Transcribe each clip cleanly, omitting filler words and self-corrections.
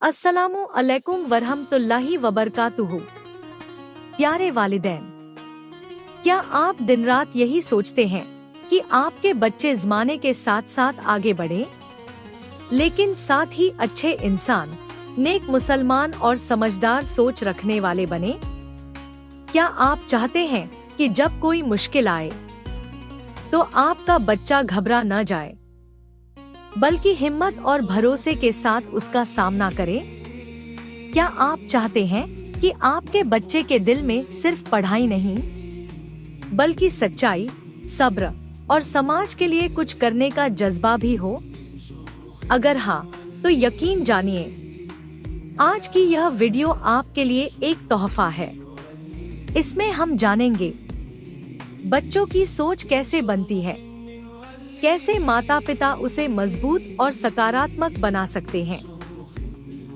अस्सलामु अलैकुम वरहमतुल्लाहि वबरकातुहू। प्यारे वालिदैन, क्या आप दिन रात यही सोचते हैं कि आपके बच्चे ज़माने के साथ साथ आगे बढ़े, लेकिन साथ ही अच्छे इंसान, नेक मुसलमान और समझदार सोच रखने वाले बने? क्या आप चाहते हैं कि जब कोई मुश्किल आए तो आपका बच्चा घबरा न जाए, बल्कि हिम्मत और भरोसे के साथ उसका सामना करे? क्या आप चाहते हैं कि आपके बच्चे के दिल में सिर्फ पढ़ाई नहीं, बल्कि सच्चाई, सब्र और समाज के लिए कुछ करने का जज्बा भी हो? अगर हाँ, तो यकीन जानिए, आज की यह वीडियो आपके लिए एक तोहफा है। इसमें हम जानेंगे बच्चों की सोच कैसे बनती है, कैसे माता पिता उसे मजबूत और सकारात्मक बना सकते हैं,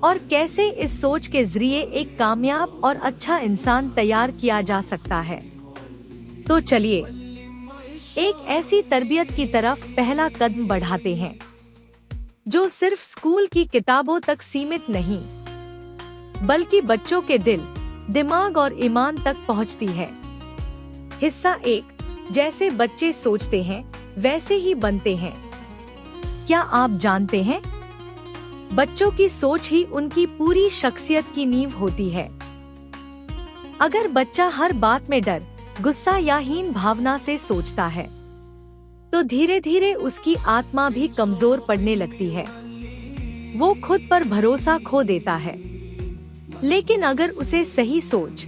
और कैसे इस सोच के जरिए एक कामयाब और अच्छा इंसान तैयार किया जा सकता है। तो चलिए एक ऐसी तरबियत की तरफ पहला कदम बढ़ाते हैं जो सिर्फ स्कूल की किताबों तक सीमित नहीं, बल्कि बच्चों के दिल, दिमाग और ईमान तक पहुंचती है। हिस्सा 1, जैसे बच्चे सोचते हैं वैसे ही बनते हैं। क्या आप जानते हैं, बच्चों की सोच ही उनकी पूरी शख्सियत की नींव होती है। अगर बच्चा हर बात में डर, गुस्सा या हीन भावना से सोचता है, तो धीरे धीरे उसकी आत्मा भी कमजोर पड़ने लगती है। वो खुद पर भरोसा खो देता है। लेकिन अगर उसे सही सोच,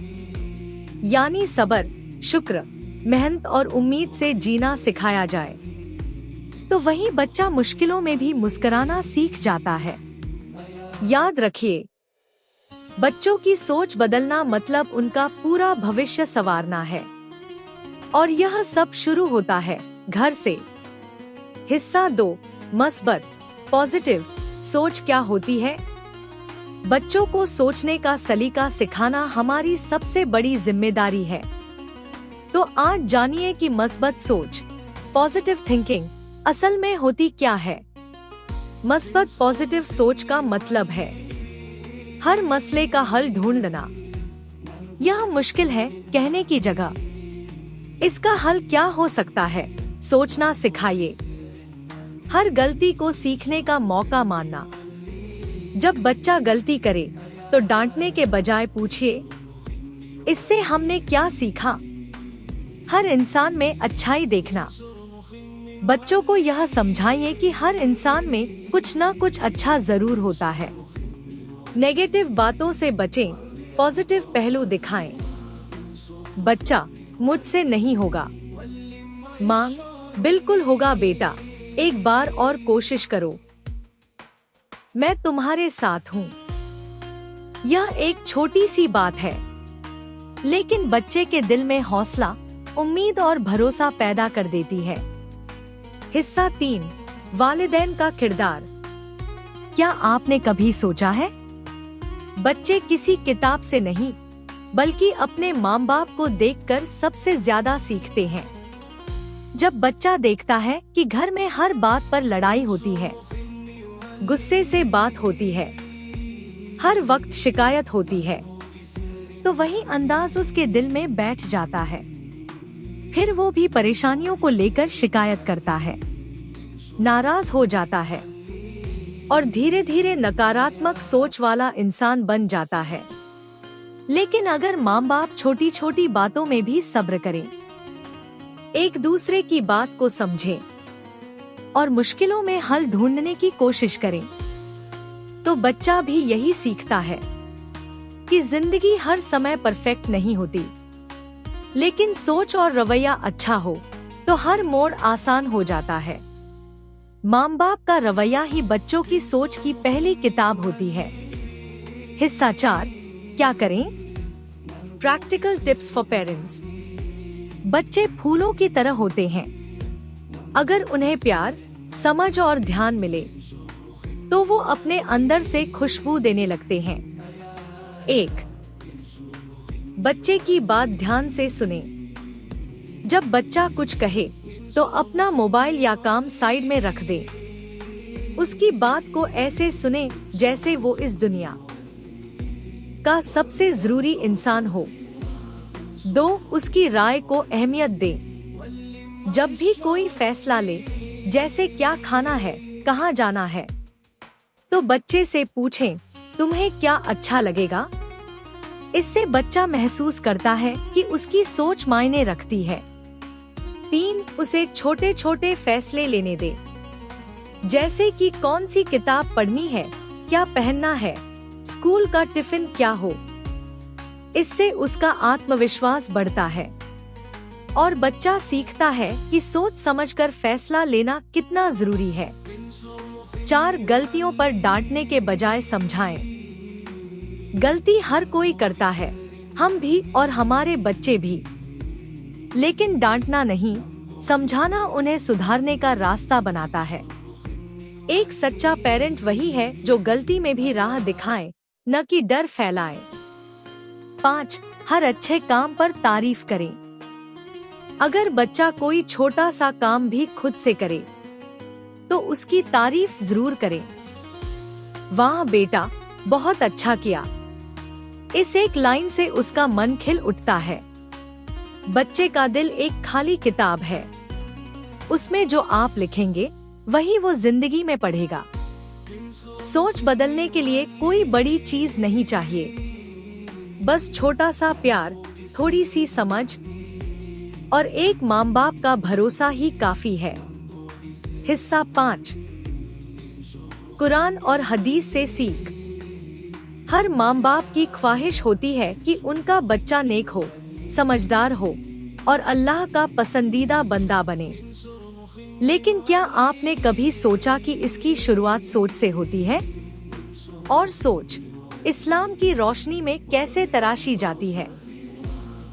यानी सब्र, शुक्र, मेहनत और उम्मीद से जीना सिखाया जाए, तो वही बच्चा मुश्किलों में भी मुस्कुराना सीख जाता है। याद रखिए, बच्चों की सोच बदलना मतलब उनका पूरा भविष्य संवारना है, और यह सब शुरू होता है घर से। हिस्सा 2, मस्बत, पॉजिटिव सोच क्या होती है? बच्चों को सोचने का सलीका सिखाना हमारी सबसे बड़ी जिम्मेदारी है। तो आज जानिए कि मस्बत सोच, पॉजिटिव थिंकिंग, असल में होती क्या है। मस्बत पॉजिटिव सोच का मतलब है हर मसले का हल ढूंढना। यह मुश्किल है कहने की जगह इसका हल क्या हो सकता है, सोचना सिखाइए। हर गलती को सीखने का मौका मानना। जब बच्चा गलती करे तो डांटने के बजाय पूछिए, इससे हमने क्या सीखा। हर इंसान में अच्छाई देखना। बच्चों को यह समझाइए कि हर इंसान में कुछ ना कुछ अच्छा जरूर होता है। नेगेटिव बातों से बचें, पॉजिटिव पहलू दिखाएं। बच्चा, मुझसे नहीं होगा। मां, बिल्कुल होगा बेटा, एक बार और कोशिश करो, मैं तुम्हारे साथ हूँ। यह एक छोटी सी बात है, लेकिन बच्चे के दिल में हौसला, उम्मीद और भरोसा पैदा कर देती है। हिस्सा 3, वालिदैन का किरदार। क्या आपने कभी सोचा है, बच्चे किसी किताब से नहीं, बल्कि अपने माँ बाप को देखकर सबसे ज्यादा सीखते हैं। जब बच्चा देखता है कि घर में हर बात पर लड़ाई होती है, गुस्से से बात होती है, हर वक्त शिकायत होती है, तो वही अंदाज उसके दिल में बैठ जाता है। फिर वो भी परेशानियों को लेकर शिकायत करता है, नाराज हो जाता है, और धीरे धीरे नकारात्मक सोच वाला इंसान बन जाता है। लेकिन अगर माँ बाप छोटी छोटी बातों में भी सब्र करें, एक दूसरे की बात को समझें और मुश्किलों में हल ढूंढने की कोशिश करें, तो बच्चा भी यही सीखता है कि जिंदगी हर समय परफेक्ट नहीं होती, लेकिन सोच और रवैया अच्छा हो तो हर मोड़ आसान हो जाता है। माँ बाप का रवैया ही बच्चों की सोच की पहली किताब होती है। हिस्सा 4, क्या करें? Practical tips for parents. बच्चे फूलों की तरह होते हैं। अगर उन्हें प्यार, समझ और ध्यान मिले, तो वो अपने अंदर से खुशबू देने लगते हैं। 1, बच्चे की बात ध्यान से सुने। जब बच्चा कुछ कहे तो अपना मोबाइल या काम साइड में रख दे। उसकी बात को ऐसे सुने जैसे वो इस दुनिया का सबसे जरूरी इंसान हो। 2. उसकी राय को अहमियत दे। जब भी कोई फैसला ले, जैसे क्या खाना है, कहाँ जाना है, तो बच्चे से पूछें, तुम्हें क्या अच्छा लगेगा? इससे बच्चा महसूस करता है कि उसकी सोच मायने रखती है। 3. उसे छोटे छोटे फैसले लेने दे, जैसे कि कौन सी किताब पढ़नी है, क्या पहनना है, स्कूल का टिफिन क्या हो। इससे उसका आत्मविश्वास बढ़ता है और बच्चा सीखता है कि सोच समझकर फैसला लेना कितना जरूरी है। 4. गलतियों पर डांटने के बजाय समझाएं। गलती हर कोई करता है, हम भी और हमारे बच्चे भी, लेकिन डांटना नहीं, समझाना उन्हें सुधारने का रास्ता बनाता है। एक सच्चा पेरेंट वही है जो गलती में भी राह दिखाए, न कि डर फैलाए। 5. हर अच्छे काम पर तारीफ करें। अगर बच्चा कोई छोटा सा काम भी खुद से करे, तो उसकी तारीफ जरूर करें। वाह बेटा, बहुत अच्छा किया। इस एक लाइन से उसका मन खिल उठता है। बच्चे का दिल एक खाली किताब है, उसमें जो आप लिखेंगे वही वो जिंदगी में पढ़ेगा। सोच बदलने के लिए कोई बड़ी चीज नहीं चाहिए, बस छोटा सा प्यार, थोड़ी सी समझ और एक माँ बाप का भरोसा ही काफी है। हिस्सा 5. कुरान और हदीस से सीख। हर माँ बाप की ख्वाहिश होती है कि उनका बच्चा नेक हो, समझदार हो और अल्लाह का पसंदीदा बंदा बने। लेकिन क्या आपने कभी सोचा कि इसकी शुरुआत सोच से होती है? और सोच इस्लाम की रोशनी में कैसे तराशी जाती है?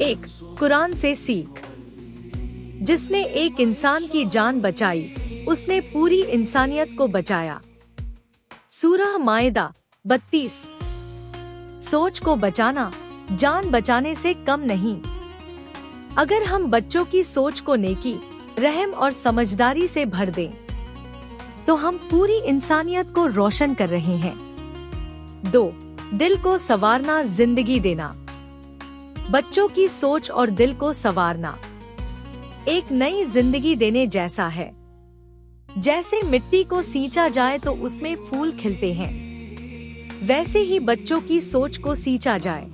1. कुरान से सीख। जिसने एक इंसान की जान बचाई, उसने पूरी इंसानियत को बचाया। सूरह माइदा 32. सोच को बचाना जान बचाने से कम नहीं। अगर हम बच्चों की सोच को नेकी, रहम और समझदारी से भर दें, तो हम पूरी इंसानियत को रोशन कर रहे हैं। 2. दिल को संवारना, जिंदगी देना। बच्चों की सोच और दिल को संवारना एक नई जिंदगी देने जैसा है। जैसे मिट्टी को सींचा जाए तो उसमें फूल खिलते हैं, वैसे ही बच्चों की सोच को सींचा जाए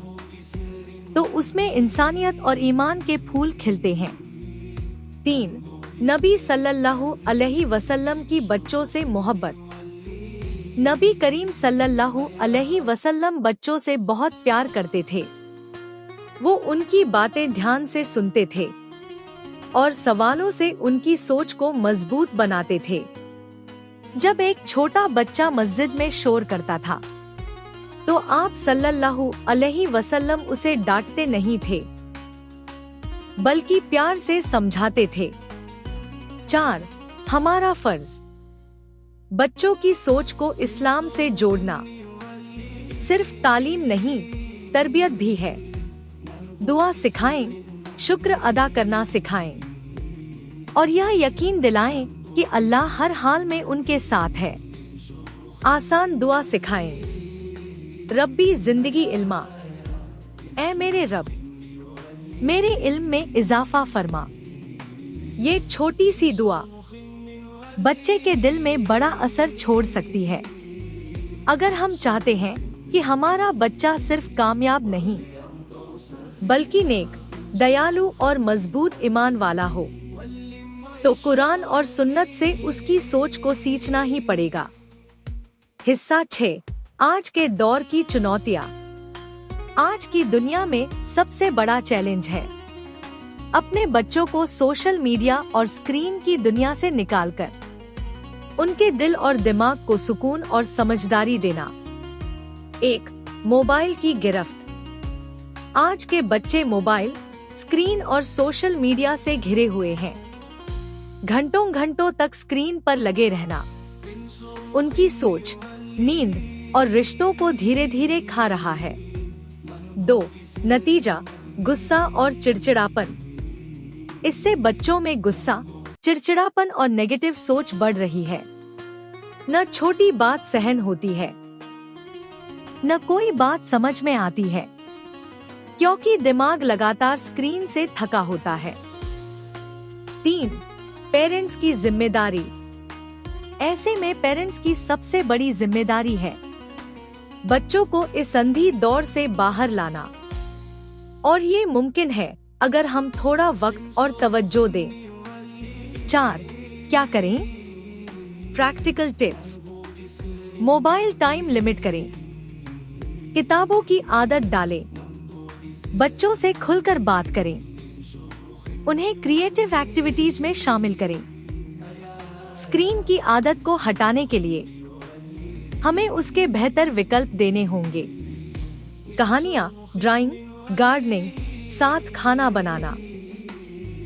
तो उसमें इंसानियत और ईमान के फूल खिलते हैं। 3. नबी सल्लल्लाहु अलैहि वसल्लम की बच्चों से मोहब्बत। नबी करीम सल्लल्लाहु अलैहि वसल्लम बच्चों से बहुत प्यार करते थे। वो उनकी बातें ध्यान से सुनते थे और सवालों से उनकी सोच को मजबूत बनाते थे। जब एक छोटा बच्चा मस्जिद में शोर करता था, तो आप सल्लल्लाहु अलैहि वसल्लम उसे डांटते नहीं थे, बल्कि प्यार से समझाते थे। 4. हमारा फर्ज। बच्चों की सोच को इस्लाम से जोड़ना सिर्फ तालीम नहीं, तरबियत भी है। दुआ सिखाएं, शुक्र अदा करना सिखाएं और यह यकीन दिलाएं कि अल्लाह हर हाल में उनके साथ है। आसान दुआ सिखाएं। रब्बी जिंदगी इल्मा। ऐ मेरे रब, मेरे इल्म में इजाफा फरमा। ये छोटी सी दुआ बच्चे के दिल में बड़ा असर छोड़ सकती है। अगर हम चाहते हैं कि हमारा बच्चा सिर्फ कामयाब नहीं, बल्कि नेक, दयालु और मजबूत ईमान वाला हो, तो कुरान और सुन्नत से उसकी सोच को सींचना ही पड़ेगा। हिस्सा 6. आज के दौर की चुनौतियाँ। आज की दुनिया में सबसे बड़ा चैलेंज है अपने बच्चों को सोशल मीडिया और स्क्रीन की दुनिया से निकालकर उनके दिल और दिमाग को सुकून और समझदारी देना। 1. मोबाइल की गिरफ्त। आज के बच्चे मोबाइल, स्क्रीन और सोशल मीडिया से घिरे हुए हैं। घंटों घंटों तक स्क्रीन पर लगे रहना उनकी सोच, नींद और रिश्तों को धीरे धीरे खा रहा है। 2. नतीजा, गुस्सा और चिड़चिड़ापन। इससे बच्चों में गुस्सा, चिड़चिड़ापन और नेगेटिव सोच बढ़ रही है। न छोटी बात सहन होती है, न कोई बात समझ में आती है, क्योंकि दिमाग लगातार स्क्रीन से थका होता है। 3. पेरेंट्स की जिम्मेदारी। ऐसे में पेरेंट्स की सबसे बड़ी जिम्मेदारी है बच्चों को इस अंधी दौड़ से बाहर लाना, और ये मुमकिन है अगर हम थोड़ा वक्त और तवज्जो दें। 4. क्या करें? Practical tips. Mobile time limit करें, किताबों की आदत डालें, बच्चों से खुलकर बात करें, उन्हें क्रिएटिव एक्टिविटीज में शामिल करें। स्क्रीन की आदत को हटाने के लिए हमें उसके बेहतर विकल्प देने होंगे। कहानियां, ड्राइंग, गार्डनिंग, साथ खाना बनाना,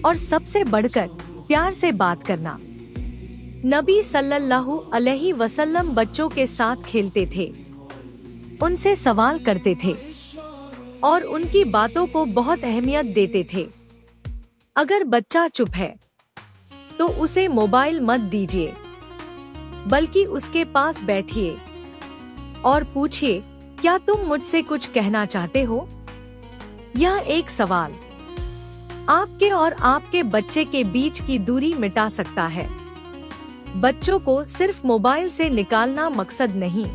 और सबसे बढ़कर प्यार से बात करना। नबी सल्लल्लाहु अलैहि वसल्लम बच्चों के साथ खेलते थे, उनसे सवाल करते थे और उनकी बातों को बहुत अहमियत देते थे। अगर बच्चा चुप है तो उसे मोबाइल मत दीजिए, बल्कि उसके पास बैठिए और पूछिए, क्या तुम मुझसे कुछ कहना चाहते हो? यह एक सवाल आपके और आपके बच्चे के बीच की दूरी मिटा सकता है। बच्चों को सिर्फ मोबाइल से निकालना मकसद नहीं,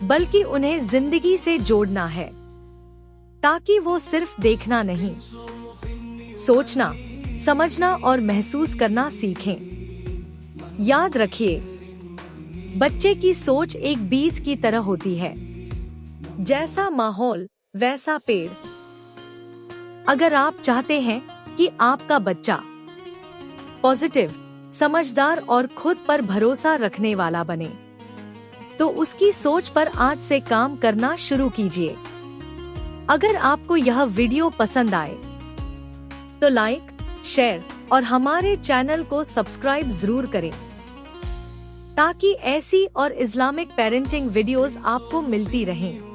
बल्कि उन्हें जिंदगी से जोड़ना है, ताकि वो सिर्फ देखना नहीं, सोचना, समझना और महसूस करना सीखें। याद रखिए, बच्चे की सोच एक बीज की तरह होती है, जैसा माहौल वैसा पेड़। अगर आप चाहते हैं कि आपका बच्चा पॉजिटिव, समझदार और खुद पर भरोसा रखने वाला बने, तो उसकी सोच पर आज से काम करना शुरू कीजिए। अगर आपको यह वीडियो पसंद आए तो लाइक, शेयर और हमारे चैनल को सब्सक्राइब जरूर करें, ताकि ऐसी और इस्लामिक पेरेंटिंग वीडियोस आपको मिलती रहें।